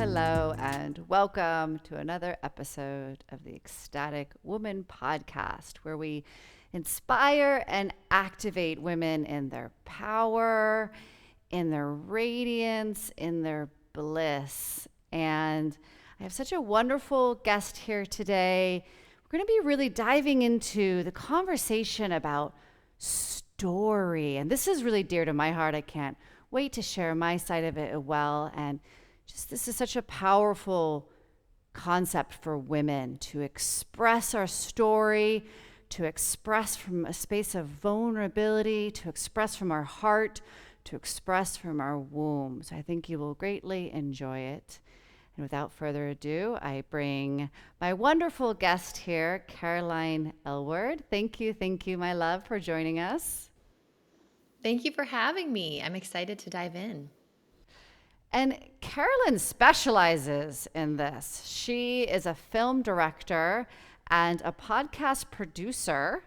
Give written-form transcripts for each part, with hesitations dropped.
hello, and welcome to another episode of the Ecstatic Woman Podcast, where we inspire and activate women in their power, in their radiance, in their bliss. And I have such a wonderful guest here today. We're going to be really diving into the conversation about story. And this is really dear to my heart. I can't wait to share my side of it as well. And just this is such a powerful concept for women to express our story, to express from a space of vulnerability, to express from our heart, to express from our womb. So I think you will greatly enjoy it. And without further ado, I bring my wonderful guest here, Caroline Aylward. Thank you, my love, for joining us. Thank you for having me. I'm excited to dive in. And Caroline specializes in this. She is a film director and a podcast producer,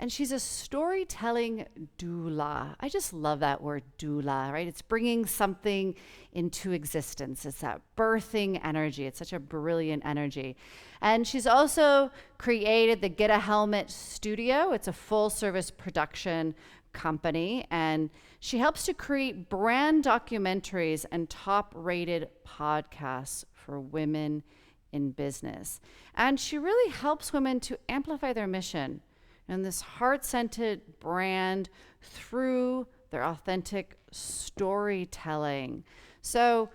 and she's a storytelling doula. I just love that word doula, right? It's bringing something into existence. It's that birthing energy. It's such a brilliant energy. And she's also created the Get a Helmet Studio. It's a full service production company, and she helps to create brand documentaries and top rated podcasts for women in business. And she really helps women to amplify their mission and this heart-centered brand through their authentic storytelling. So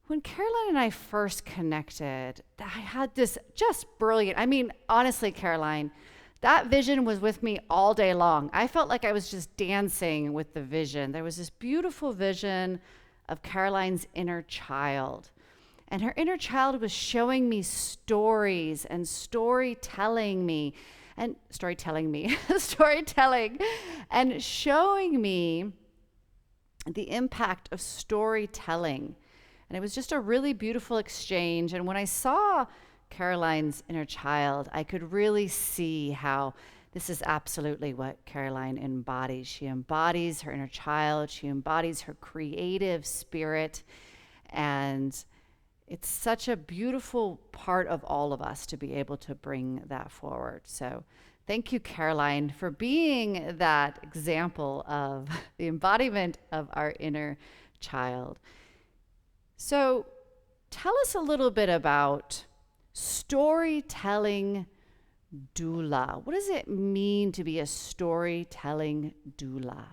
when Caroline and I first connected, I had this just brilliant, honestly, Caroline, that vision was with me all day long. I felt like I was just dancing with the vision. There was this beautiful vision of Caroline's inner child. And her inner child was showing me stories and storytelling and showing me the impact of storytelling. And it was just a really beautiful exchange. And when I saw Caroline's inner child, I could really see how this is absolutely what Caroline embodies. She embodies her inner child, she embodies her creative spirit, and it's such a beautiful part of all of us to be able to bring that forward. So thank you, Caroline, for being that example of the embodiment of our inner child. So tell us a little bit about storytelling doula. What does it mean to be a storytelling doula?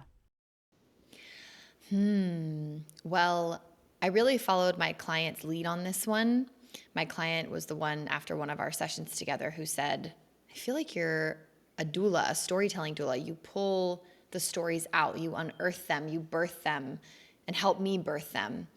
Well, I really followed my client's lead on this one. My client was the one after one of our sessions together who said, I feel like you're a doula, a storytelling doula. You pull the stories out, you unearth them, you birth them, and help me birth them.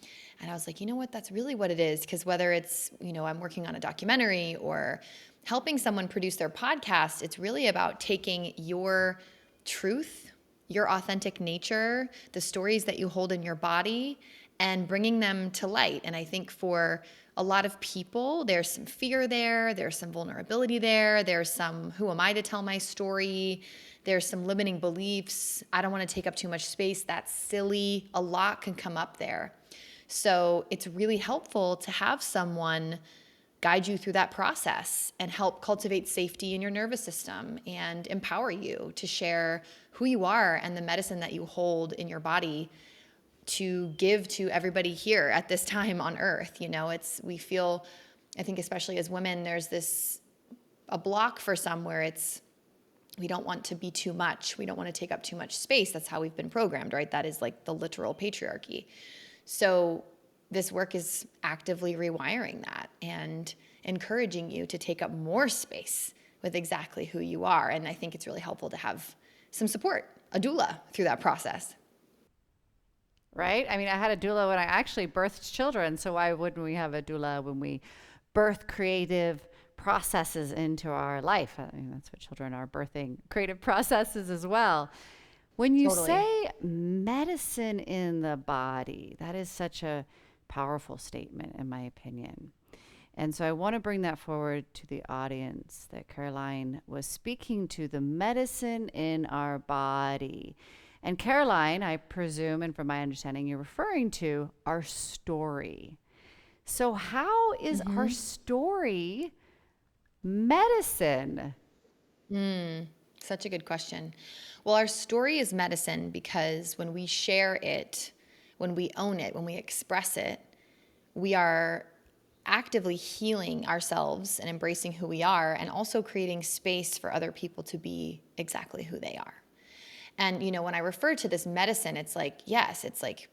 And I was like, you know what, that's really what it is. Because whether it's, I'm working on a documentary or helping someone produce their podcast, it's really about taking your truth, your authentic nature, the stories that you hold in your body, and bringing them to light. And I think for a lot of people, there's some fear there, there's some vulnerability there's some, who am I to tell my story? There's some limiting beliefs. I don't want to take up too much space. That's silly. A lot can come up there. So it's really helpful to have someone guide you through that process and help cultivate safety in your nervous system and empower you to share who you are and the medicine that you hold in your body to give to everybody here at this time on earth. We feel, I think especially as women, there's a block for some where we don't want to be too much. We don't want to take up too much space. That's how we've been programmed, right? That is like the literal patriarchy. So this work is actively rewiring that and encouraging you to take up more space with exactly who you are. And I think it's really helpful to have some support, a doula, through that process. Right? I had a doula when I actually birthed children, so why wouldn't we have a doula when we birth creative processes into our life? That's what children are, birthing creative processes as well. When you Totally. say medicine in the body, that is such a powerful statement, in my opinion. And so I want to bring that forward to the audience that Caroline was speaking to, the medicine in our body. And Caroline, I presume, and from my understanding, you're referring to our story. So, how is our story medicine? Such a good question. Well, our story is medicine because when we share it, when we own it, when we express it, we are actively healing ourselves and embracing who we are, and also creating space for other people to be exactly who they are. And, when I refer to this medicine, it's like, yes, it's like,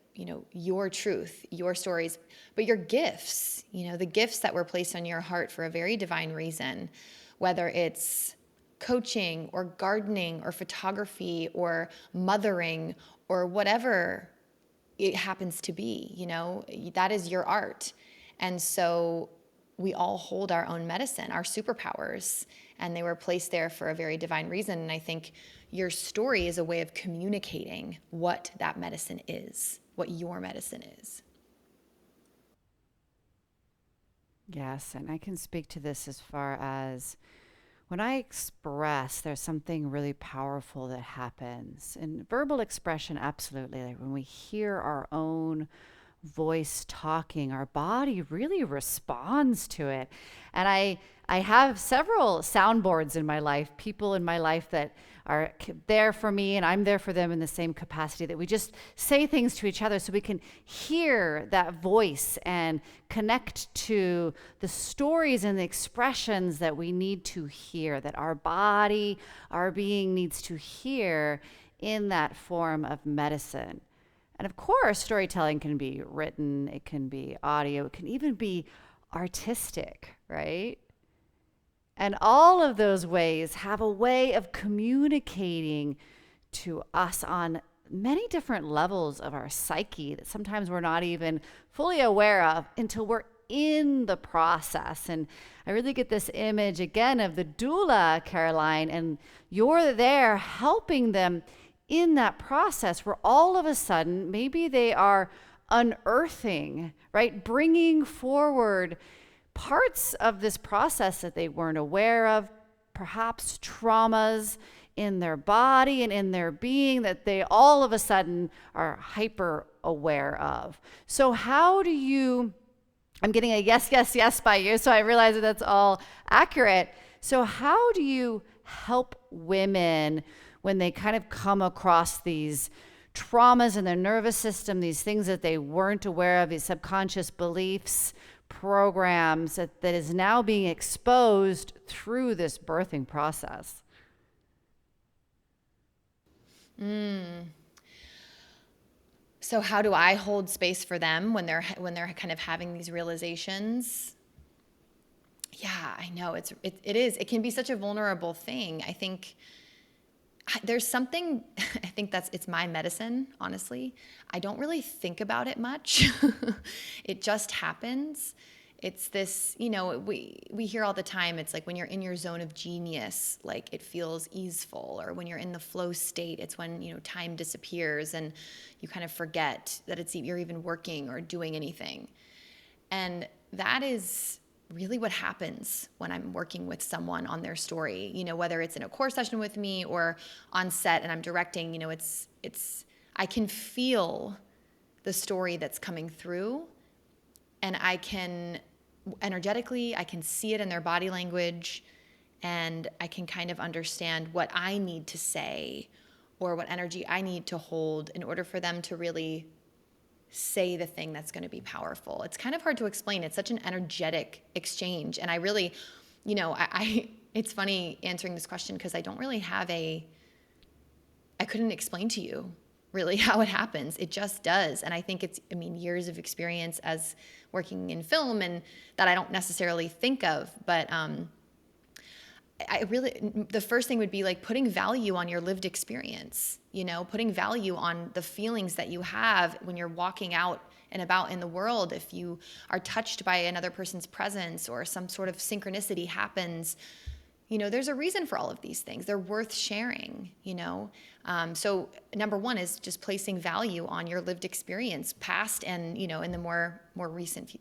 your truth, your stories, but your gifts, the gifts that were placed on your heart for a very divine reason, whether it's coaching or gardening or photography or mothering or whatever it happens to be, that is your art. And so we all hold our own medicine, our superpowers, and they were placed there for a very divine reason. And I think your story is a way of communicating what that medicine is, what your medicine is. Yes, and I can speak to this as far as when I express, there's something really powerful that happens. In verbal expression, absolutely. Like when we hear our own voice talking, our body really responds to it. And I have several soundboards in my life, people in my life that are there for me and I'm there for them in the same capacity, that we just say things to each other so we can hear that voice and connect to the stories and the expressions that we need to hear, that our body, our being needs to hear in that form of medicine. And of course, storytelling can be written, it can be audio, it can even be artistic, right? And all of those ways have a way of communicating to us on many different levels of our psyche that sometimes we're not even fully aware of until we're in the process. And I really get this image again of the doula, Caroline, and you're there helping them in that process where all of a sudden maybe they are unearthing, right? Bringing forward parts of this process that they weren't aware of, perhaps traumas in their body and in their being that they all of a sudden are hyper aware of. So how do you, I'm getting a yes, yes, yes by you, so I realize that that's all accurate. So how do you help women when they kind of come across these traumas in their nervous system, these things that they weren't aware of, these subconscious beliefs, programs that is now being exposed through this birthing process? So how do I hold space for them when they're kind of having these realizations? Yeah, I know it can be such a vulnerable thing. I think there's something, I think it's my medicine, honestly. I don't really think about it much. It just happens. It's this, we hear all the time, it's like when you're in your zone of genius, like it feels easeful, or when you're in the flow state, it's when, time disappears and you kind of forget that you're even working or doing anything. And that is really what happens when I'm working with someone on their story, whether it's in a core session with me or on set and I'm directing, I can feel the story that's coming through, and I can energetically, I can see it in their body language, and I can kind of understand what I need to say or what energy I need to hold in order for them to really say the thing that's going to be powerful. It's kind of hard to explain. It's such an energetic exchange. And I really, it's funny answering this question because I don't really have I couldn't explain to you really how it happens. It just does. And I think years of experience as working in film and that I don't necessarily think of, but the first thing would be like putting value on your lived experience, putting value on the feelings that you have when you're walking out and about in the world. If you are touched by another person's presence or some sort of synchronicity happens, there's a reason for all of these things. They're worth sharing, So number one is just placing value on your lived experience, past and, in the more recent,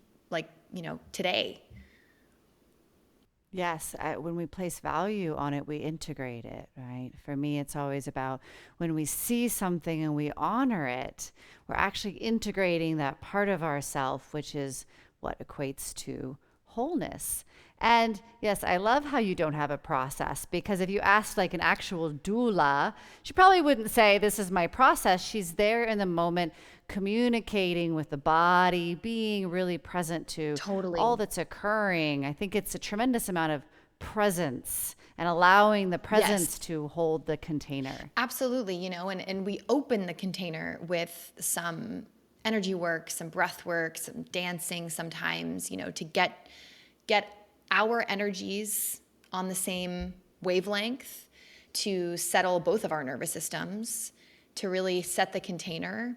today. Yes, when we place value on it, we integrate it, right? For me, it's always about when we see something and we honor it, we're actually integrating that part of ourself, which is what equates to wholeness. And yes, I love how you don't have a process, because if you asked like an actual doula, she probably wouldn't say, this is my process. She's there in the moment, communicating with the body, being really present to Totally. all that's occurring. I think it's a tremendous amount of presence and allowing the presence Yes. to hold the container. Absolutely, and we open the container with some energy work, some breath work, some dancing sometimes, to get our energies on the same wavelength, to settle both of our nervous systems, to really set the container.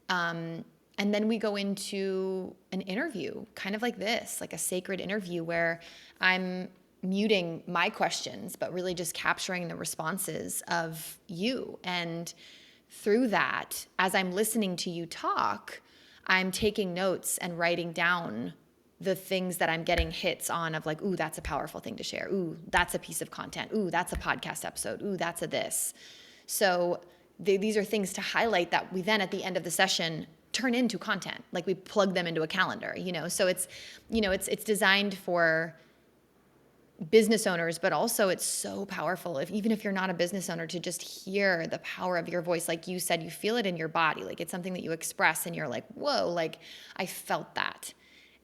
And then we go into an interview, kind of like this, like a sacred interview where I'm muting my questions, but really just capturing the responses of you. And through that, as I'm listening to you talk, I'm taking notes and writing down the things that I'm getting hits on of like, ooh, that's a powerful thing to share. Ooh, that's a piece of content. Ooh, that's a podcast episode. Ooh, that's a this. So these are things to highlight that we then at the end of the session turn into content. Like we plug them into a calendar, So it's designed for business owners, but also it's so powerful even if you're not a business owner, to just hear the power of your voice. Like you said, you feel it in your body. Like it's something that you express and you're like, whoa, like I felt that.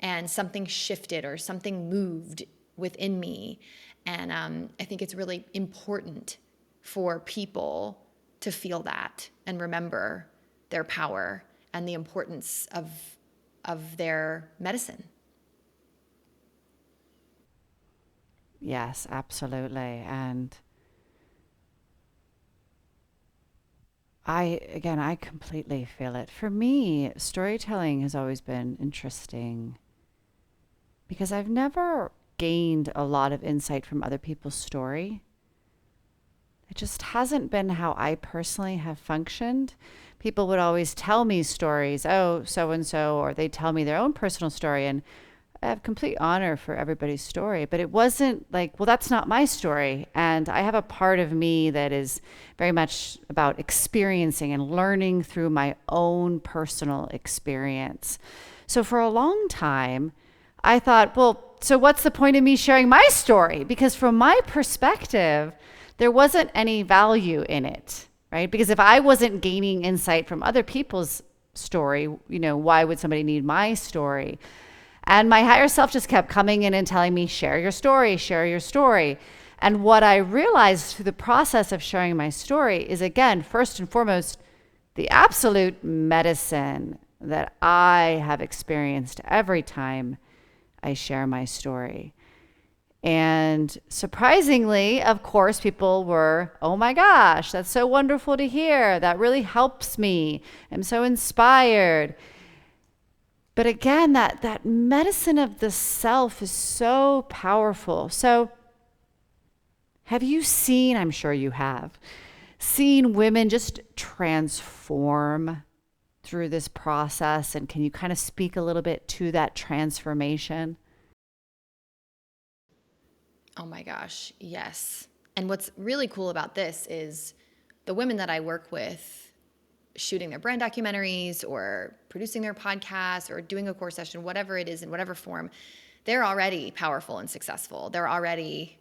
And something shifted or something moved within me. And I think it's really important for people to feel that and remember their power and the importance of their medicine. Yes, absolutely. And I completely feel it. For me, storytelling has always been interesting because I've never gained a lot of insight from other people's story. It just hasn't been how I personally have functioned. People would always tell me stories, oh, so and so, or they tell me their own personal story. And I have complete honor for everybody's story, but it wasn't like, well, that's not my story. And I have a part of me that is very much about experiencing and learning through my own personal experience. So for a long time, I thought, well, so what's the point of me sharing my story? Because from my perspective, there wasn't any value in it, right? Because if I wasn't gaining insight from other people's story, why would somebody need my story? And my higher self just kept coming in and telling me, share your story, share your story. And what I realized through the process of sharing my story is, again, first and foremost, the absolute medicine that I have experienced every time I share my story. And surprisingly, of course, people were, oh my gosh, that's so wonderful to hear. That really helps me. I'm so inspired. But again, that medicine of the self is so powerful. So have you seen, I'm sure you have, seen women just transform through this process? And can you kind of speak a little bit to that transformation? Oh my gosh, yes. And what's really cool about this is the women that I work with shooting their brand documentaries or producing their podcasts or doing a course session, whatever it is in whatever form, they're already powerful and successful. They're already,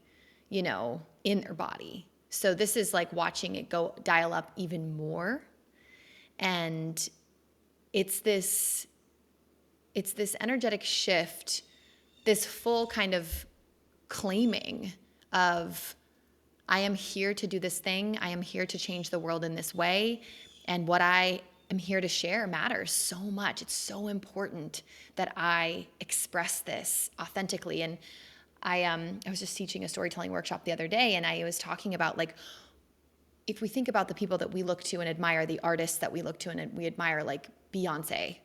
in their body. So this is like watching it go dial up even more. And it's this energetic shift, this full kind of claiming of, I am here to do this thing. I am here to change the world in this way. And what I am here to share matters so much. It's so important that I express this authentically. And I was just teaching a storytelling workshop the other day, and I was talking about, like, if we think about the people that we look to and admire, the artists that we look to and we admire, like Beyonce.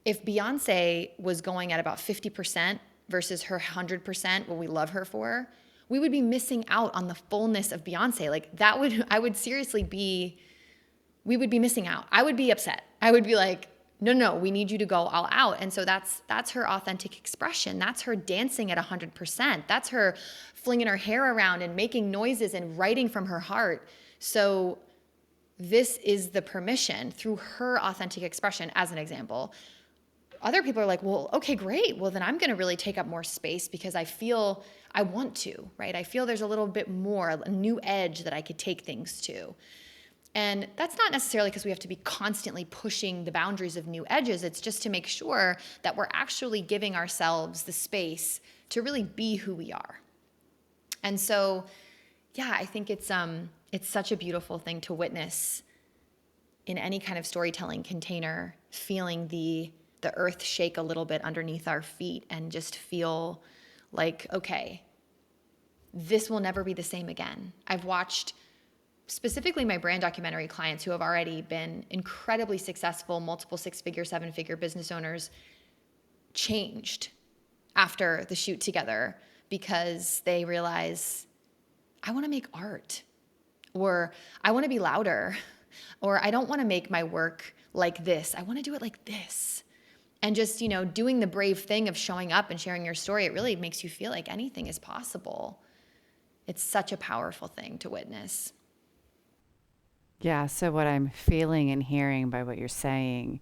If Beyonce was going at about 50% versus her 100%, what we love her for, we would be missing out on the fullness of Beyonce. Like we would be missing out. I would be upset. I would be like, no, we need you to go all out. And so that's her authentic expression. That's her dancing at 100%. That's her flinging her hair around and making noises and writing from her heart. So this is the permission through her authentic expression, as an example. other people are like, well, okay, great. Well, then I'm going to really take up more space because I feel I want to, right? I feel there's a little bit more, a new edge that I could take things to. And that's not necessarily because we have to be constantly pushing the boundaries of new edges. It's just to make sure that we're actually giving ourselves the space to really be who we are. And so, yeah, I think it's such a beautiful thing to witness in any kind of storytelling container, feeling the earth shake a little bit underneath our feet and just feel like, okay, this will never be the same again. I've watched specifically my brand documentary clients who have already been incredibly successful, multiple 6-figure, 7-figure business owners, changed after the shoot together because they realize, I want to make art, or I want to be louder, or I don't want to make my work like this. I want to do it like this. And just, doing the brave thing of showing up and sharing your story, it really makes you feel like anything is possible. It's such a powerful thing to witness. Yeah. So, what I'm feeling and hearing by what you're saying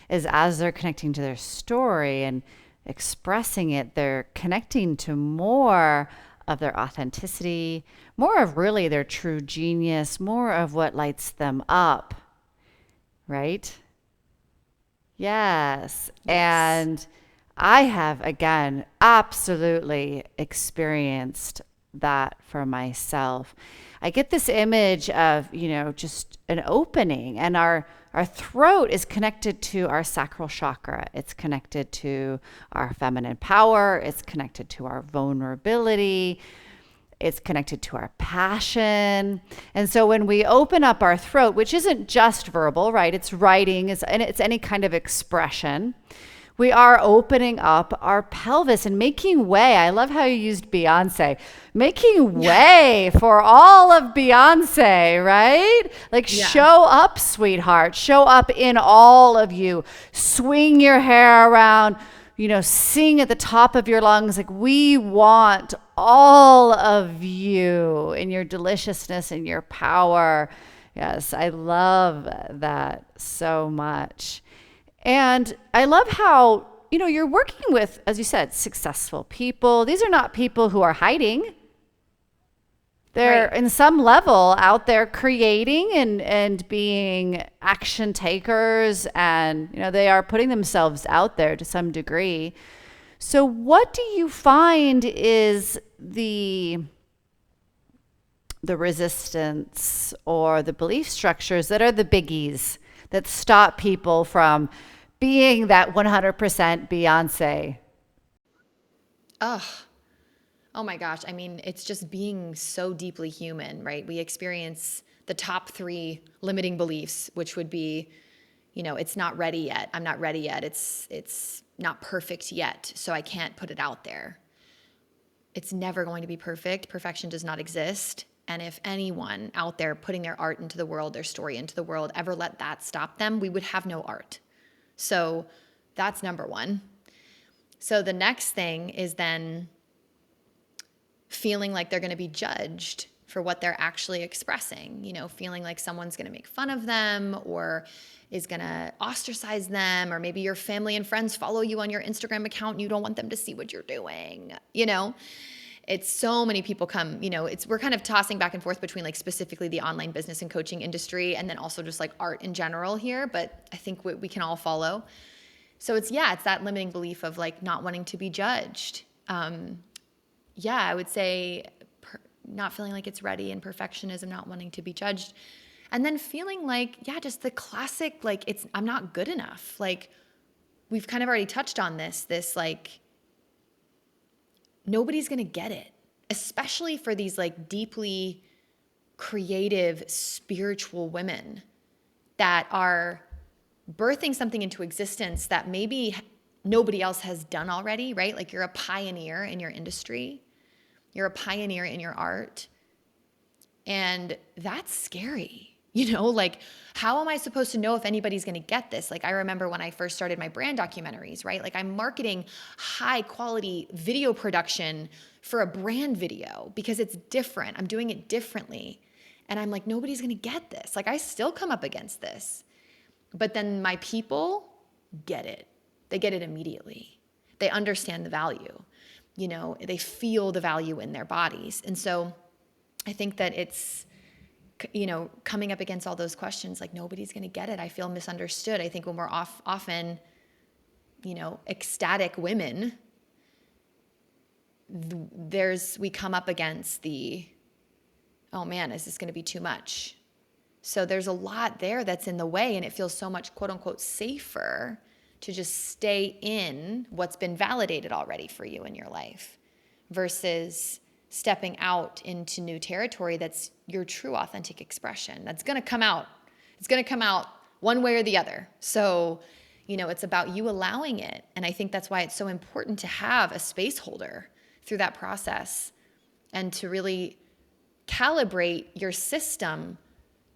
is as they're connecting to their story and expressing it, they're connecting to more of their authenticity, more of really their true genius, more of what lights them up. Right? Yes. And I have, again, absolutely experienced that for myself. I get this image of, just an opening, and our throat is connected to our sacral chakra. It's connected to our feminine power. It's connected to our vulnerability. It's connected to our passion. And so when we open up our throat, which isn't just verbal, right? It's writing, and it's any kind of expression. We are opening up our pelvis and making way. I love how you used Beyonce. Making way for all of Beyonce, right? Like, show up, sweetheart. Show up in all of you. Swing your hair around, sing at the top of your lungs. Like, we want all of you in your deliciousness and your power. Yes, I love that so much. And I love how, you're working with, as you said, successful people. These are not people who are hiding. They're in some level out there creating and being action takers, and, they are putting themselves out there to some degree. So what do you find is the resistance or the belief structures that are the biggies that stop people from being that 100% Beyonce? Oh my gosh. I mean, it's just being so deeply human, right? We experience the top 3 limiting beliefs, which would be, it's not ready yet. I'm not ready yet. It's not perfect yet, so I can't put it out there. It's never going to be perfect. Perfection does not exist. And if anyone out there putting their art into the world, their story into the world, ever let that stop them, we would have no art. So that's number 1. So the next thing is then feeling like they're going to be judged for what they're actually expressing, feeling like someone's going to make fun of them or is going to ostracize them, or maybe your family and friends follow you on your Instagram account and you don't want them to see what you're doing, It's so many people come, we're kind of tossing back and forth between like specifically the online business and coaching industry and then also just like art in general here, but I think we can all follow. So it's that limiting belief of like not wanting to be judged. I would say not feeling like it's ready, and perfectionism, not wanting to be judged. And then feeling like, just the classic, like I'm not good enough. Like we've kind of already touched on this like nobody's going to get it, especially for these like deeply creative, spiritual women that are birthing something into existence that maybe nobody else has done already, right? Like you're a pioneer in your industry. You're a pioneer in your art. And that's scary. Like, how am I supposed to know if anybody's going to get this? Like, I remember when I first started my brand documentaries, right? Like, I'm marketing high quality video production for a brand video because it's different. I'm doing it differently. And I'm like, nobody's going to get this. Like, I still come up against this. But then my people get it. They get it immediately. They understand the value. They feel the value in their bodies. And so I think that it's, coming up against all those questions, like nobody's going to get it. I feel misunderstood. I think when we're often, ecstatic women, we come up against the, oh man, is this going to be too much? So there's a lot there that's in the way, and it feels so much, quote unquote, safer to just stay in what's been validated already for you in your life versus stepping out into new territory that's your true authentic expression. That's going to come out. It's going to come out one way or the other. So, it's about you allowing it. And I think that's why it's so important to have a space holder through that process and to really calibrate your system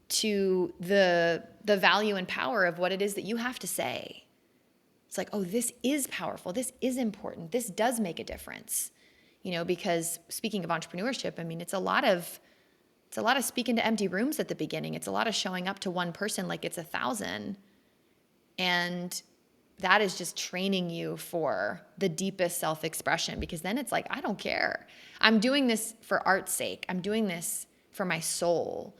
to the value and power of what it is that you have to say. It's like, oh, this is powerful. This is important. This does make a difference. Because speaking of entrepreneurship, I mean, it's a lot of speaking to empty rooms at the beginning. It's a lot of showing up to one person like it's 1,000. And that is just training you for the deepest self-expression, because then it's like, I don't care. I'm doing this for art's sake. I'm doing this for my soul.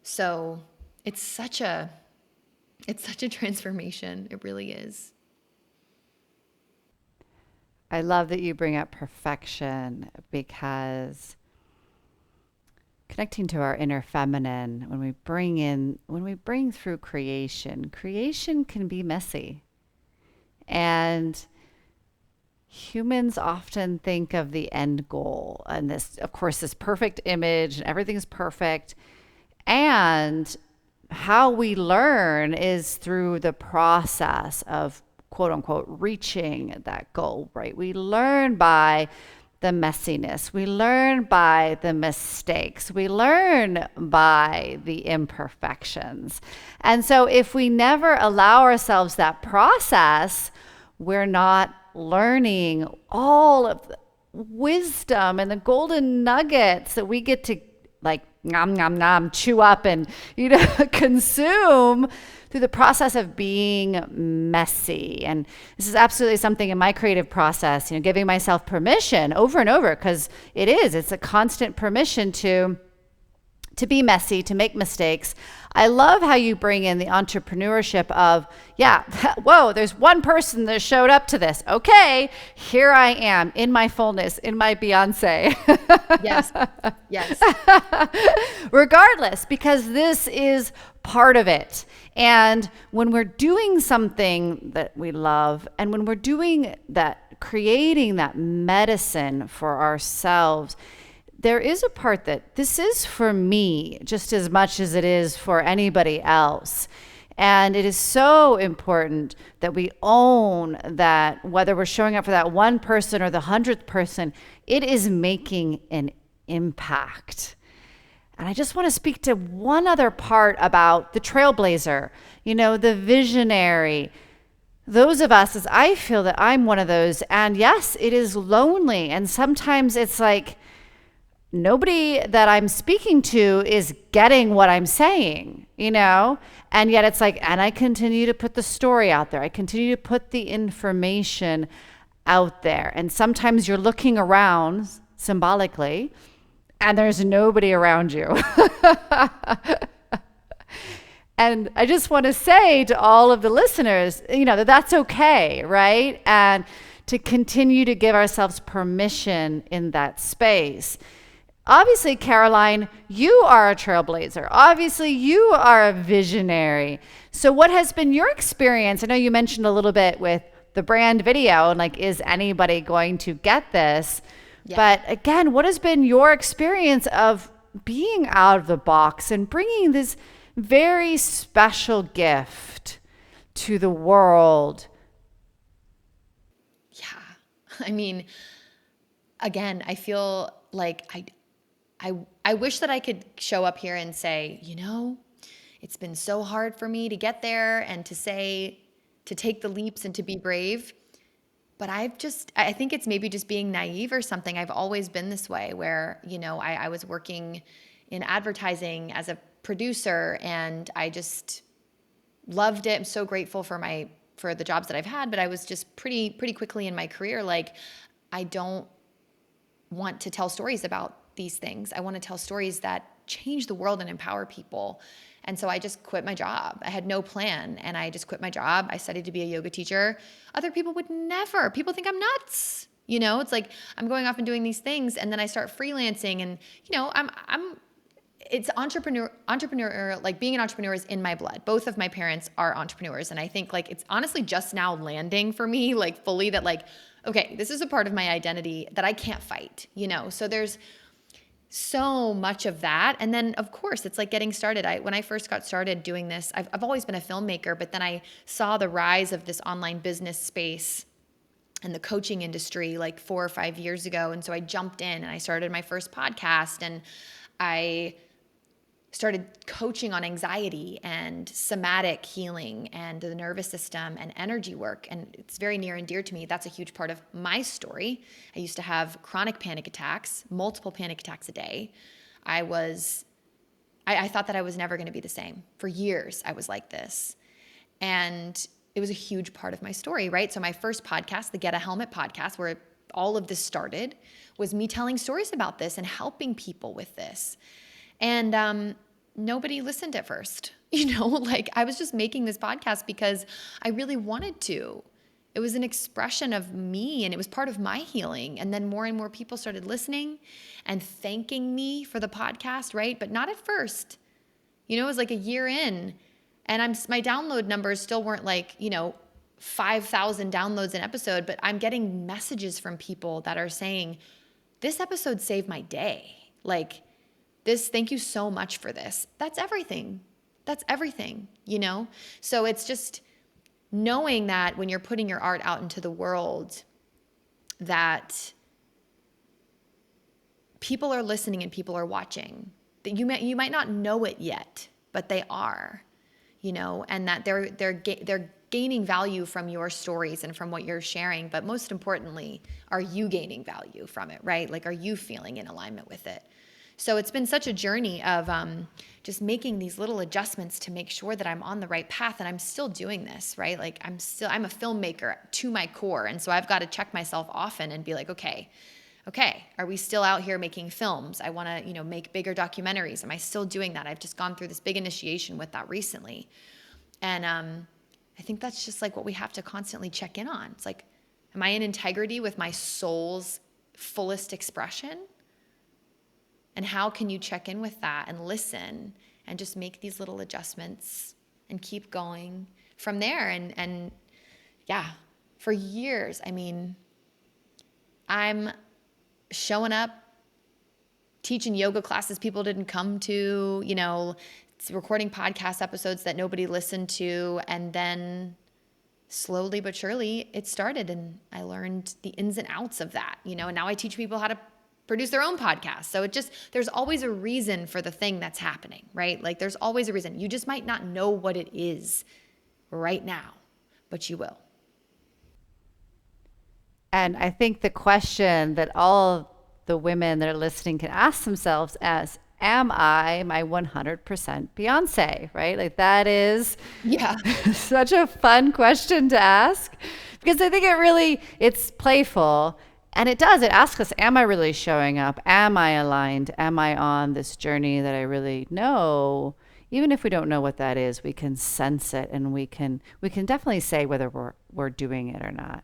So it's such a transformation. It really is. I love that you bring up perfection, because connecting to our inner feminine, when we bring through creation can be messy. And humans often think of the end goal and this, of course, this perfect image and everything's perfect. And how we learn is through the process of, quote unquote, reaching that goal, right? We learn by the messiness. We learn by the mistakes. We learn by the imperfections. And so if we never allow ourselves that process, we're not learning all of the wisdom and the golden nuggets that we get to like nom nom nom chew up and consume through the process of being messy. And this is absolutely something in my creative process, giving myself permission over and over, because it's a constant permission to be messy, to make mistakes. I love how you bring in the entrepreneurship of, whoa, there's one person that showed up to this. Okay, here I am in my fullness, in my Beyonce. Yes. Regardless, because this is part of it. And when we're doing something that we love, and when we're doing that, creating that medicine for ourselves, there is a part that this is for me just as much as it is for anybody else. And it is so important that we own that, whether we're showing up for that one person or the 100th person, it is making an impact. And I just want to speak to one other part about the trailblazer, the visionary. Those of us, as I feel that I'm one of those, and yes, it is lonely. And sometimes it's like, nobody that I'm speaking to is getting what I'm saying, and yet it's like, and I continue to put the story out there. I continue to put the information out there. And sometimes you're looking around symbolically and there's nobody around you. And I just want to say to all of the listeners, that that's okay, right? And to continue to give ourselves permission in that space. Obviously, Caroline, you are a trailblazer. Obviously, you are a visionary. So what has been your experience? I know you mentioned a little bit with the brand video and like, is anybody going to get this? Yeah. But again, what has been your experience of being out of the box and bringing this very special gift to the world? Yeah. I mean, again, I feel like I wish that I could show up here and say, it's been so hard for me to get there and to take the leaps and to be brave. But I think it's maybe just being naive or something. I've always been this way where, I was working in advertising as a producer and I just loved it. I'm so grateful for my for the jobs that I've had, but I was just pretty quickly in my career, like, I don't want to tell stories about these things. I want to tell stories that change the world and empower people. And so I just quit my job. I had no plan, and I just quit my job. I studied to be a yoga teacher. Other people would never. People think I'm nuts. It's like I'm going off and doing these things, and then I start freelancing, and it's entrepreneur, like being an entrepreneur is in my blood. Both of my parents are entrepreneurs. And I think like it's honestly just now landing for me, like fully, that like, okay, this is a part of my identity that I can't fight, So there's so much of that. And then of course it's like getting started. When I first got started doing this, I've always been a filmmaker, but then I saw the rise of this online business space and the coaching industry like 4 or 5 years ago. And so I jumped in and I started my first podcast, and I started coaching on anxiety and somatic healing and the nervous system and energy work. And it's very near and dear to me. That's a huge part of my story. I used to have chronic panic attacks, multiple panic attacks a day. I thought that I was never going to be the same. For years, I was like this. And it was a huge part of my story, right? So my first podcast, the Get a Helmet podcast, where all of this started, was me telling stories about this and helping people with this. And nobody listened at first, like I was just making this podcast because I really wanted to. It was an expression of me, and it was part of my healing. And then more and more people started listening and thanking me for the podcast, right? But not at first. It was like a year in, and my download numbers still weren't like, 5,000 downloads an episode, but I'm getting messages from people that are saying, this episode saved my day. Like, thank you so much for this. That's everything. So it's just knowing that when you're putting your art out into the world, that people are listening and people are watching. That you might not know it yet, but they are, and that they're gaining value from your stories and from what you're sharing. But most importantly, are you gaining value from it, right? Like, are you feeling in alignment with it? So it's been such a journey of just making these little adjustments to make sure that I'm on the right path, and I'm still doing this, right? Like I'm a filmmaker to my core. And so I've got to check myself often and be like, okay, are we still out here making films? I want to, make bigger documentaries. Am I still doing that? I've just gone through this big initiation with that recently. And I think that's just like what we have to constantly check in on. It's like, am I in integrity with my soul's fullest expression? And how can you check in with that and listen and just make these little adjustments and keep going from there? And yeah, for years, I'm showing up, teaching yoga classes people didn't come to, recording podcast episodes that nobody listened to. And then slowly but surely it started, and I learned the ins and outs of that, and now I teach people how to produce their own podcast. So there's always a reason for the thing that's happening, right? Like there's always a reason. You just might not know what it is right now, but you will. And I think the question that all the women that are listening can ask themselves is, am I my 100% Beyonce, right? Like that is such a fun question to ask, because I think it's playful. And it asks us, am I really showing up? Am I aligned? Am I on this journey that I really know? Even if we don't know what that is, we can sense it, and we can definitely say whether we're doing it or not.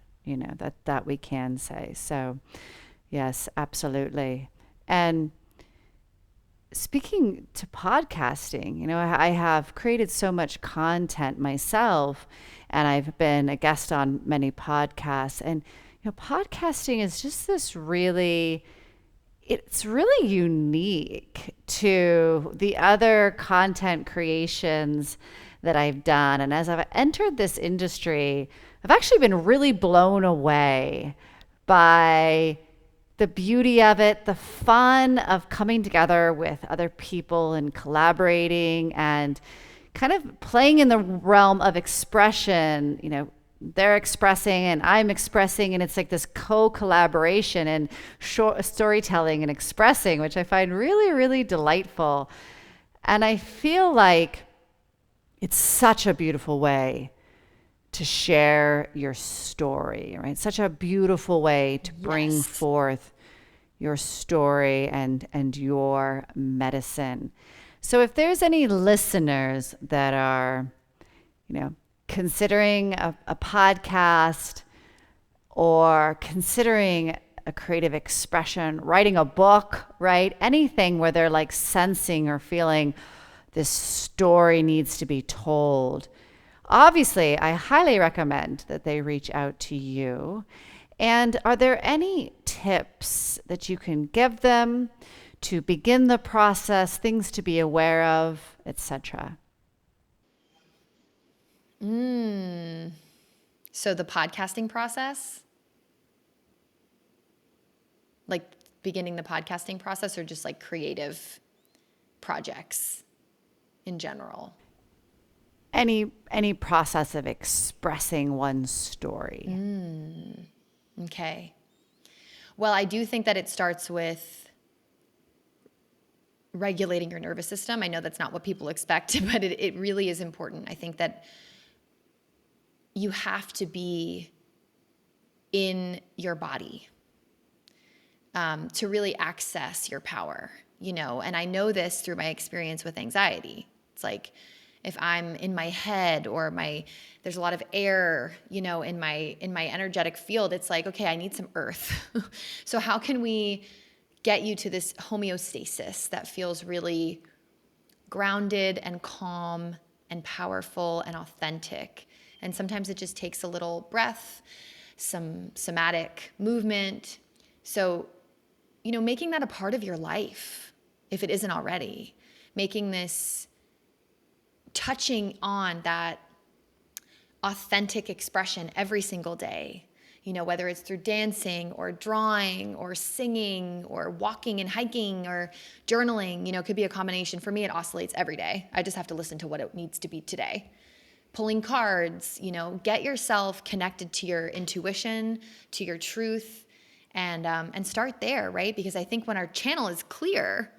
That we can say. So yes, absolutely. And speaking to podcasting, I have created so much content myself, and I've been a guest on many podcasts, and podcasting is just it's really unique to the other content creations that I've done. And as I've entered this industry, I've actually been really blown away by the beauty of it, the fun of coming together with other people and collaborating and kind of playing in the realm of expression, they're expressing and I'm expressing, and it's like this co-collaboration and storytelling and expressing, which I find really, really delightful. And I feel like it's such a beautiful way to share your story, right? Such a beautiful way to bring forth your story and your medicine. So if there's any listeners that are, considering a podcast or considering a creative expression, writing a book, right? Anything where they're like sensing or feeling this story needs to be told. Obviously, I highly recommend that they reach out to you. And are there any tips that you can give them to begin the process, things to be aware of, etc.? So the podcasting process, like beginning the podcasting process, or just like creative projects in general? Any process of expressing one's story. Okay. Well, I do think that it starts with regulating your nervous system. I know that's not what people expect, but it really is important. I think that you have to be in your body to really access your power, and I know this through my experience with anxiety. It's like, if I'm in my head or there's a lot of air, in my energetic field, it's like, okay, I need some earth. So how can we get you to this homeostasis that feels really grounded and calm and powerful and authentic? And sometimes it just takes a little breath, some somatic movement. So, making that a part of your life, if it isn't already, making this touching on that authentic expression every single day, whether it's through dancing or drawing or singing or walking and hiking or journaling, it could be a combination. For me, it oscillates every day. I just have to listen to what it needs to be today. Pulling cards, get yourself connected to your intuition, to your truth, and start there, right? Because I think when our channel is clear,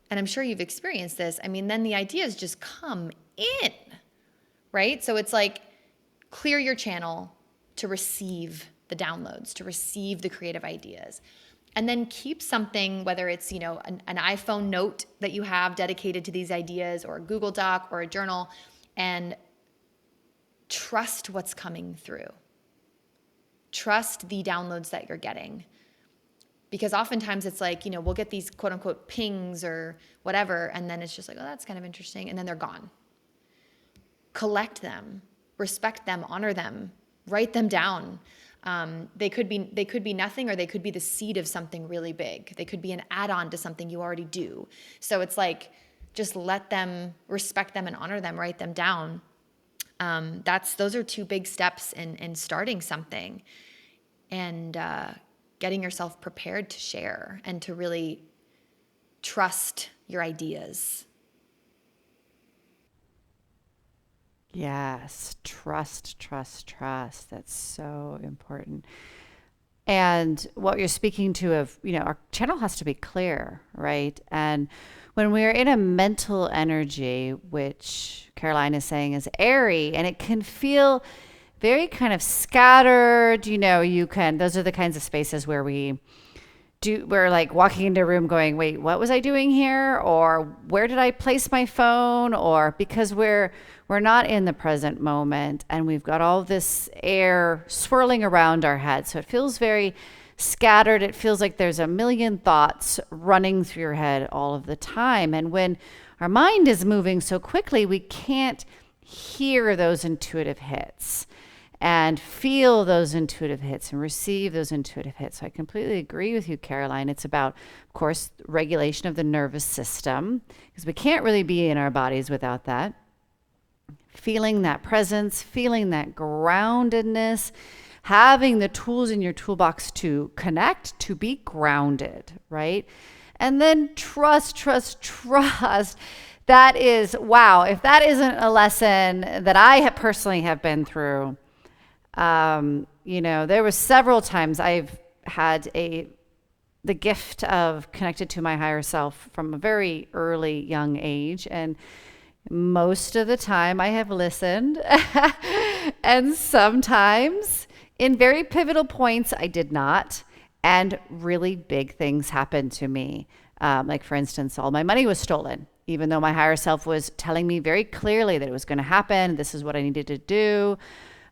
and I'm sure you've experienced this, then the ideas just come in, right? So it's like, clear your channel to receive the downloads, to receive the creative ideas. And then keep something, whether it's, an iPhone note that you have dedicated to these ideas, or a Google Doc or a journal, and trust what's coming through. Trust the downloads that you're getting. Because oftentimes it's like, we'll get these quote unquote pings or whatever, and then it's just like, oh, that's kind of interesting. And then they're gone. Collect them, respect them, honor them, write them down. They could be nothing, or they could be the seed of something really big. They could be an add-on to something you already do. So it's like, just let them, respect them and honor them, write them down. Those are two big steps in starting something, and getting yourself prepared to share and to really trust your ideas. Yes, trust. That's so important. And what you're speaking to of, our channel has to be clear, right? And when we're in a mental energy, which Caroline is saying is airy, and it can feel very kind of scattered, those are the kinds of spaces where we're like walking into a room going, wait, what was I doing here? Or where did I place my phone? Or because we're not in the present moment, and we've got all this air swirling around our head. So it feels very scattered. It feels like there's a million thoughts running through your head all of the time. And when our mind is moving so quickly, we can't hear those intuitive hits and feel those intuitive hits and receive those intuitive hits. So I completely agree with you, Caroline. It's about, of course, regulation of the nervous system, because we can't really be in our bodies without that. Feeling that presence, feeling that groundedness, having the tools in your toolbox to connect, to be grounded, right? And then trust. That is, wow, if that isn't a lesson that I personally have been through, there were several times I've had the gift of connected to my higher self from a very early young age, and most of the time I have listened And sometimes in very pivotal points, I did not. And really big things happened to me. Like, for instance, all my money was stolen, even though my higher self was telling me very clearly that it was going to happen. This is what I needed to do.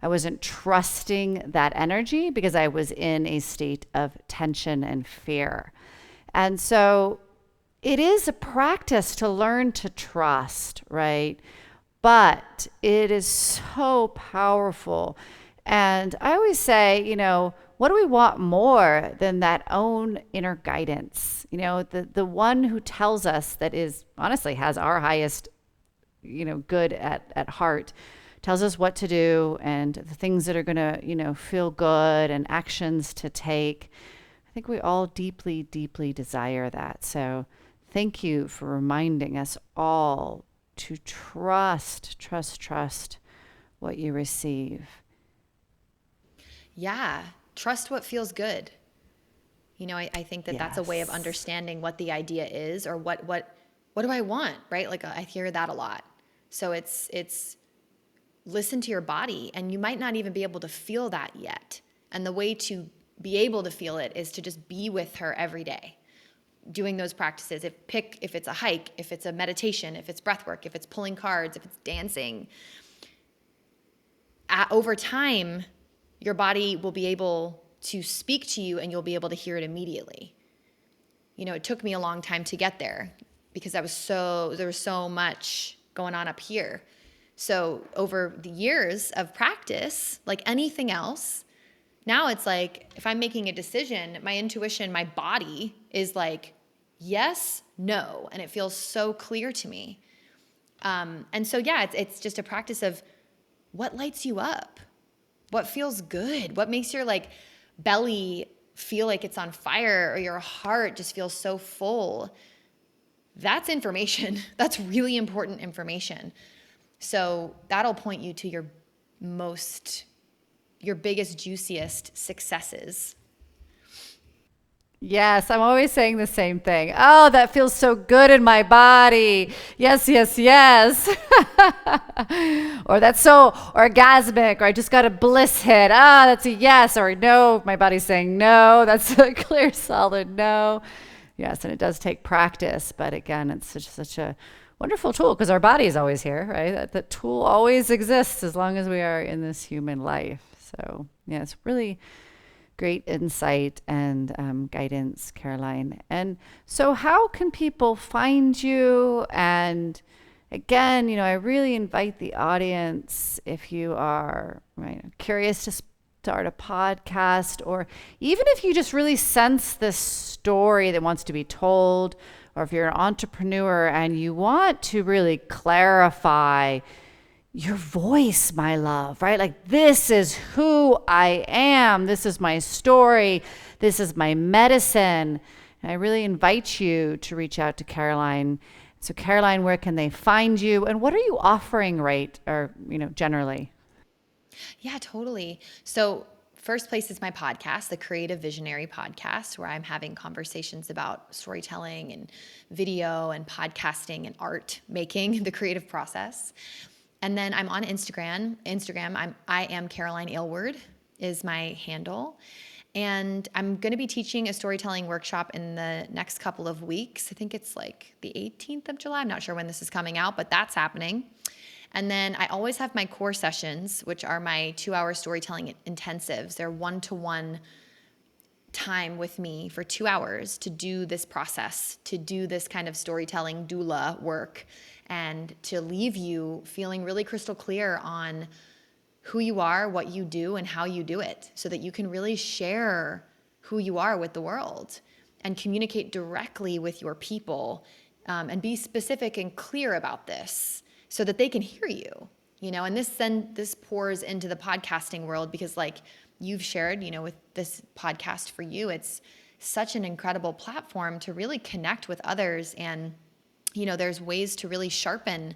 I wasn't trusting that energy because I was in a state of tension and fear. And so it is a practice to learn to trust, right? But it is so powerful. And I always say, what do we want more than that own inner guidance? The one who tells us that is honestly has our highest, good at heart, tells us what to do and the things that are going to, feel good and actions to take. I think we all deeply, deeply desire that. So thank you for reminding us all to trust what you receive. Yeah. Trust what feels good. I think that that's a way of understanding what the idea is, or what do I want, right? Like, I hear that a lot. So it's listen to your body, and you might not even be able to feel that yet. And the way to be able to feel it is to just be with her every day, doing those practices. If it's a hike, if it's a meditation, if it's breath work, if it's pulling cards, if it's dancing. Over time, your body will be able to speak to you, and you'll be able to hear it immediately. It took me a long time to get there because there was so much going on up here. So over the years of practice, like anything else, now it's like, if I'm making a decision, my intuition, my body is like, yes, no. And it feels so clear to me. And so, yeah, it's just a practice of what lights you up, what feels good, what makes your belly feel like it's on fire, or your heart just feels so full. That's information. That's really important information. So that'll point you to your biggest, juiciest successes. Yes, I'm always saying the same thing. Oh, that feels so good in my body. Yes, yes, yes. Or that's so orgasmic, or I just got a bliss hit. Ah, that's a yes, or no, my body's saying no. That's a clear, solid no. Yes, and it does take practice, but again, it's such a wonderful tool because our body is always here, right? That tool always exists as long as we are in this human life. So, yeah, it's really great insight and guidance, Caroline. And so how can people find you? And again, I really invite the audience, if you are curious to start a podcast, or even if you just really sense this story that wants to be told, or if you're an entrepreneur and you want to really clarify your voice, my love, right? Like, this is who I am. This is my story. This is my medicine. And I really invite you to reach out to Caroline. So, Caroline, where can they find you? And what are you offering, generally? Yeah, totally. So, first place is my podcast, the Creative Visionary Podcast, where I'm having conversations about storytelling and video and podcasting and art making, the creative process. And then I'm on Instagram. I am Caroline Aylward is my handle. And I'm going to be teaching a storytelling workshop in the next couple of weeks. I think it's like the 18th of July. I'm not sure when this is coming out, but that's happening. And then I always have my core sessions, which are my 2-hour storytelling intensives. They're one-to-one time with me for 2 hours to do this process, to do this kind of storytelling doula work, and to leave you feeling really crystal clear on who you are, what you do, and how you do it, so that you can really share who you are with the world and communicate directly with your people, and be specific and clear about this so that they can hear you. And this pours into the podcasting world because, like you've shared, with this podcast for you, it's such an incredible platform to really connect with others. And, there's ways to really sharpen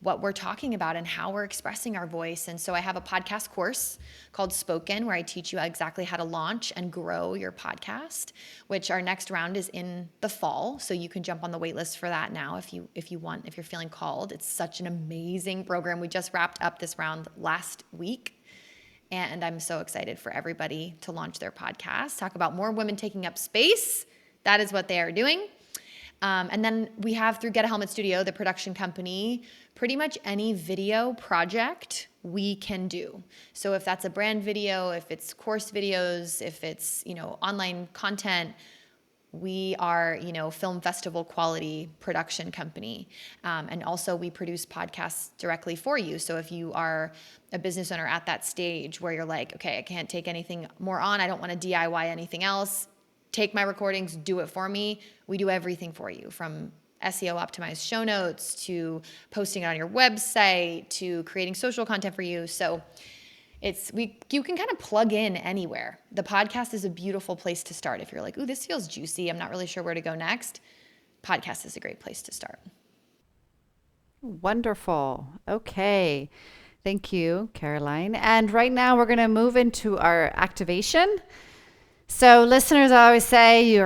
what we're talking about and how we're expressing our voice. And so I have a podcast course called Spoken, where I teach you exactly how to launch and grow your podcast, which our next round is in the fall. So you can jump on the wait list for that now if you want, if you're feeling called. It's such an amazing program. We just wrapped up this round last week. And I'm so excited for everybody to launch their podcast, talk about more women taking up space. That is what they are doing. And then we have, through Get a Helmet Studio, the production company, pretty much any video project we can do. So if that's a brand video, if it's course videos, if it's, online content, we are, film festival quality production company. And also we produce podcasts directly for you. So if you are a business owner at that stage where you're like, okay, I can't take anything more on, I don't want to DIY anything else, take my recordings, do it for me. We do everything for you, from SEO optimized show notes to posting it on your website to creating social content for you. So you can kind of plug in anywhere. The podcast is a beautiful place to start. If you're like, ooh, this feels juicy, I'm not really sure where to go next, podcast is a great place to start. Wonderful. Okay. Thank you, Caroline. And right now we're going to move into our activation. So listeners, I always say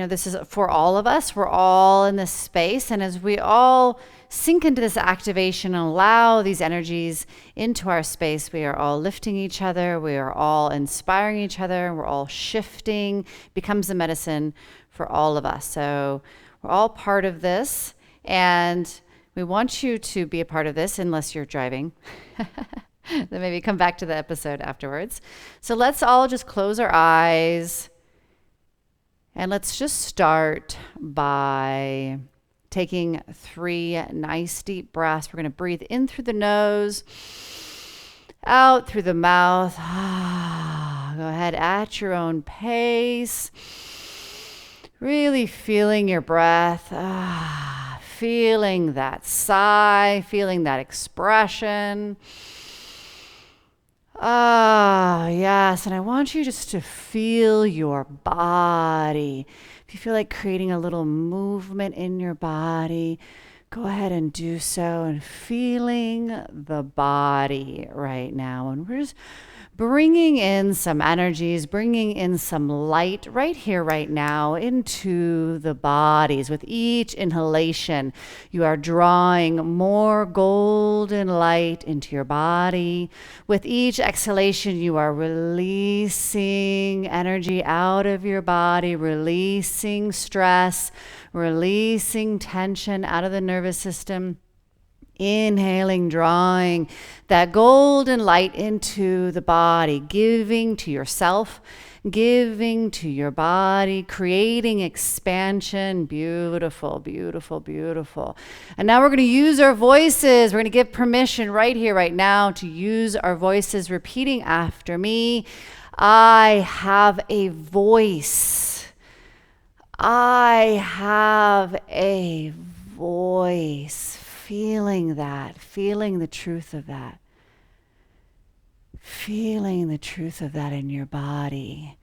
this is for all of us. We're all in this space. And as we all sink into this activation and allow these energies into our space, we are all lifting each other. We are all inspiring each other. We're all shifting. Becomes a medicine for all of us. So we're all part of this. And we want you to be a part of this unless you're driving. Then maybe come back to the episode afterwards. So let's all just close our eyes and let's just start by taking 3 nice deep breaths. We're going to breathe in through the nose, out through the mouth. Go ahead at your own pace. Really feeling your breath. Feeling that sigh, feeling that expression. Yes. And I want you just to feel your body. If you feel like creating a little movement in your body, go ahead and do so, and feeling the body right now. And we're just bringing in some energies, bringing in some light right here, right now into the bodies. With each inhalation, you are drawing more golden light into your body. With each exhalation, you are releasing energy out of your body, releasing stress, releasing tension out of the nervous system. Inhaling, drawing that golden light into the body, giving to yourself, giving to your body, creating expansion. Beautiful, beautiful, beautiful. And now we're going to use our voices. We're going to give permission right here, right now, to use our voices, repeating after me. I have a voice. I have a voice. Feeling that, feeling the truth of that. Feeling the truth of that in your body.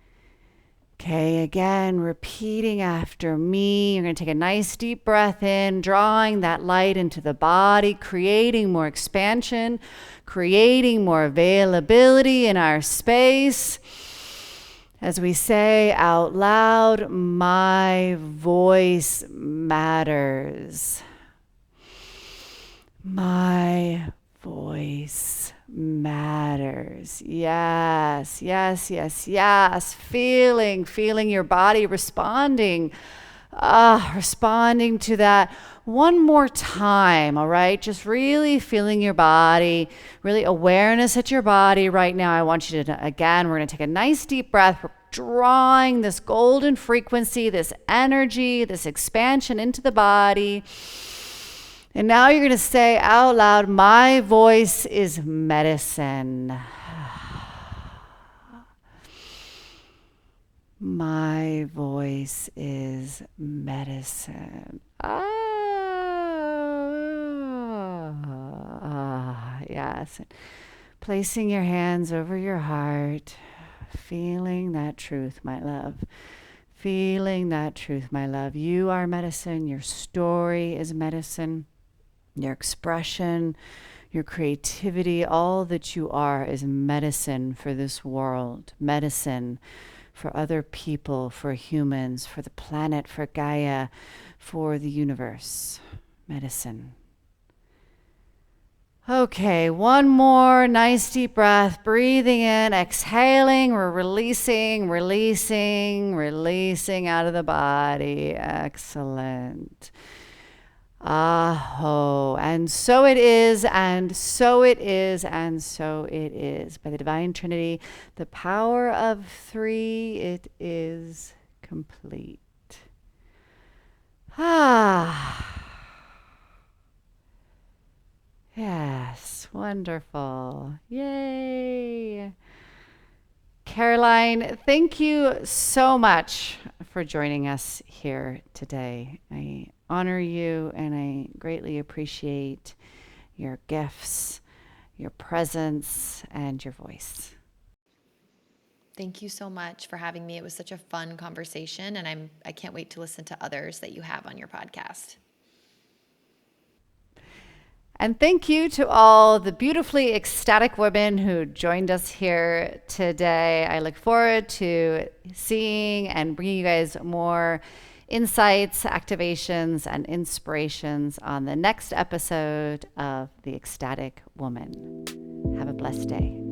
Okay, again, repeating after me. You're going to take a nice deep breath in, drawing that light into the body, creating more expansion, creating more availability in our space. As we say out loud, my voice matters. My voice matters. Yes, yes, yes, yes. Feeling your body responding. Responding to that one more time, all right? Just really feeling your body, really awareness at your body right now. I want you to, again, we're going to take a nice deep breath. We're drawing this golden frequency, this energy, this expansion into the body. And now you're going to say out loud, my voice is medicine. My voice is medicine. Yes. Placing your hands over your heart, feeling that truth, my love. Feeling that truth, my love. You are medicine. Your story is medicine. Your expression, your creativity, all that you are is medicine for this world, medicine for other people, for humans, for the planet, for Gaia, for the universe. Medicine. Okay, one more nice deep breath. Breathing in, exhaling. We're releasing out of the body. Excellent. Aho. And so it is, and so it is, and so it is. By the Divine Trinity, the power of 3, it is complete. Yes, wonderful. Yay. Caroline, thank you so much for joining us here today. I honor you and I greatly appreciate your gifts, your presence, and your voice. Thank you so much for having me. It was such a fun conversation, and I can't wait to listen to others that you have on your podcast. And thank you to all the beautifully ecstatic women who joined us here today. I look forward to seeing and bringing you guys more insights, activations, and inspirations on the next episode of The Ecstatic Woman. Have a blessed day.